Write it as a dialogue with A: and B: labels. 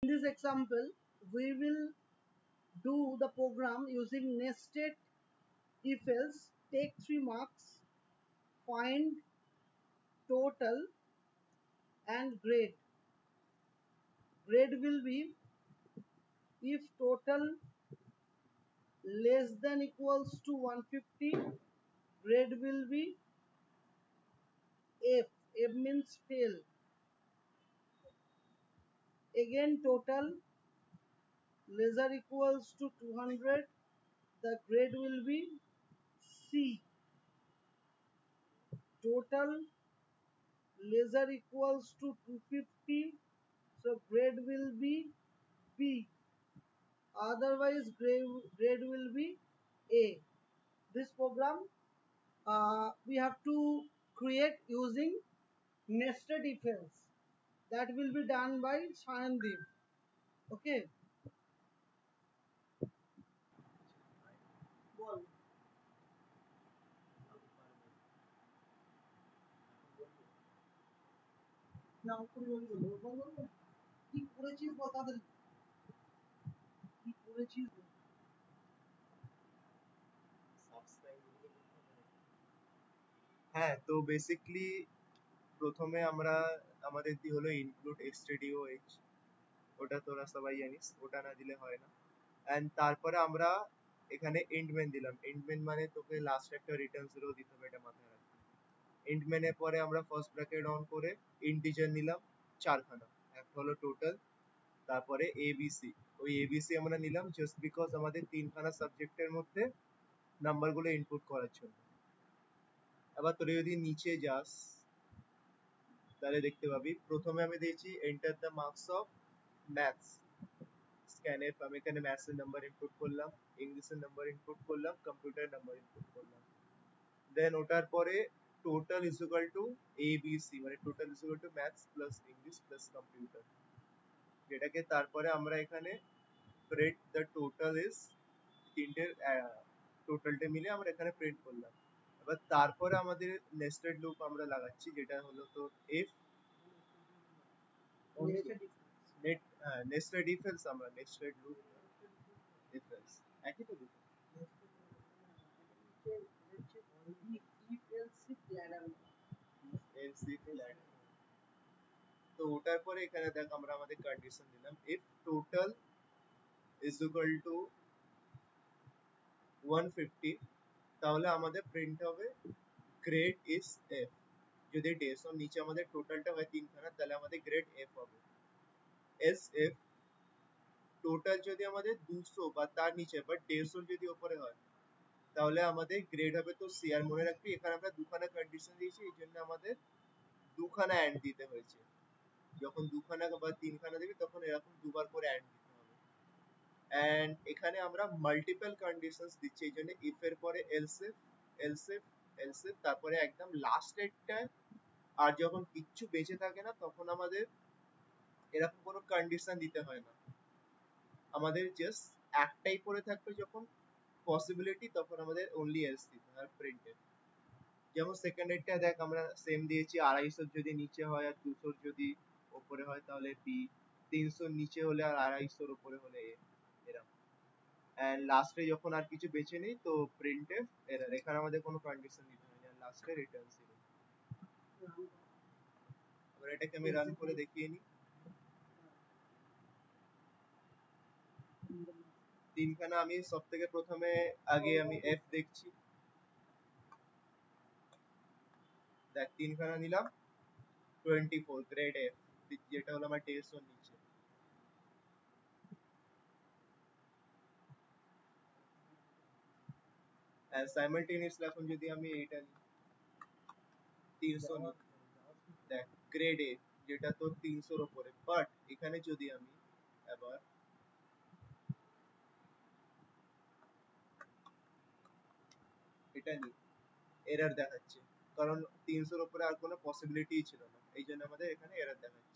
A: In this example, we will do the program using nested if else. Take 3 marks, find total and grade. Grade will be if total less than equals to 150, grade will be F. F means fail. Again total lesser equals to 200, the grade will be C. Total lesser equals to 250, so grade will be B. Otherwise grade will be A. This program we have to create using nested if else. That will be done by Sayandeep. Okay. বল না উপরে বলবো কি করেছিস বল তাদের কি করেছিস
B: হ্যাঁ, তো বেসিকলি প্রথমে আমরা আমাদের দি হলো ইনক্লুড stdoh, ওটা তোরা সবাই জানিস, ওটা না দিলে হয় না। এন্ড তারপরে আমরা এখানে এন্ড মেন দিলাম। এন্ড মেন মানে তোকে লাস্ট একটা রিটার্ন জিরো দিতে হবে, এটা মাথায় রাখবি। এন্ড মেনের পরে আমরা ফার্স্ট ব্র্যাকেট অন করে ইন্টিজার নিলাম চারখানা, একটা হলো টোটাল, তারপরে এবিসি। ওই এবিসি আমরা নিলাম জাস্ট বিকজ আমাদের তিনখানা সাবজেক্টের মধ্যে নাম্বারগুলো ইনপুট করার জন্য। এবার তোরা যদি নিচে যাস তাহলে দেখতে পাবি প্রথমে আমি দিয়েছি enter the marks of maths scanf. আমি এখানে ম্যাথস এর নাম্বার ইনপুট করলাম, ইংলিশের নাম্বার ইনপুট করলাম, কম্পিউটার নাম্বার ইনপুট করলাম। দেন ওটার পরে total is equal to ABC, মানে total is equal to maths plus English plus computer, যেটাকে তারপরে আমরা এখানে প্রিন্ট দ্য টোটাল ইজ তিনটের টোটালটা মিলে আমরা এখানে প্রিন্ট করলাম। এবার তারপরে আমাদের নেস্টেড লুপ আমরা লাগাচ্ছি, যেটা হলো তো if net nested if else, আমরা নেস্টেড লুপ ইফ এলস একই তো দুটো। তো ওটার পরে এখানে দেখ আমরা আমাদের কন্ডিশন দিলাম if total is equal two 150, তাহলে আমাদের প্রিন্ট হবে গ্রেড ইজ এফ। যদি ডেস ওর নিচে আমাদের টোটালটা হয় তিনখানা, তাহলে আমাদের গ্রেড এফ হবে। এস এফ টোটাল যদি আমাদের 200 বা তার নিচে বা 150 যদি উপরে হয়, তাহলে আমাদের গ্রেড হবে তো সি। আর মনে রাখবি এখানে আমরা দুখানা কন্ডিশন দিয়েছি, এই জন্য আমাদের দুখানা অ্যান্ড দিতে হয়েছে। যখন দুখানা বা তিনখানা দিবি তখন এরকম দুবার করে অ্যান্ড দিতে হবে। অ্যান্ড এখানে আমরা মাল্টিপল কন্ডিশনস দিচ্ছি, এই জন্য ইফ এর পরে else if, else if, else if, তারপরে একদম লাস্ট এরটা আর যখন কিচ্ছু বেঁচে থাকে না তখন আমাদের এরকম কোনো কন্ডিশন দিতে হয় না। আমাদের জাস্ট একটাই পড়ে থাকবে যখন পসিবিলিটি, তখন আমাদের অনলি এলস দিতে হয় প্রিন্টে। যেমন সেকেন্ড এরটা দেখ আমরা সেম দিয়েছি, 250 যদি নিচে হয় আর 200 যদি উপরে হয় তাহলে বি, 300 নিচে হলে আর 250 উপরে হলে এ, এরকম। এন্ড লাস্টে যখন আর কিছু বেঁচে নেই তো প্রিন্টে এরর। এখানে আমাদের কোনো কন্ডিশন দিতে হয় না, লাস্টে রিটার্ন জিরো। এবার এটাকে আমি রান করে দেখিয়ে নিই। তিনখানা আমি সব থেকে প্রথমে আগে আমি এফ দেখছি, দেখ তিনখানা নিলাম 24 গ্রেড এফ, যেটা হলো আমার টেস্ট ওর নিচে। সাইমালটেনিয়াসলি এখন যদি আমি এটা নিই 300 নিই, দেখ গ্রেড এ যেটা তোর 300 উপরে। বাট এখানে যদি আমি আবার এটা নিই, এরর দেখাচ্ছে, কারণ 300 উপরে আর কোনো পসিবিলিটি ছিল না, এই জন্য আমাদের এখানে এরর দেখাচ্ছে।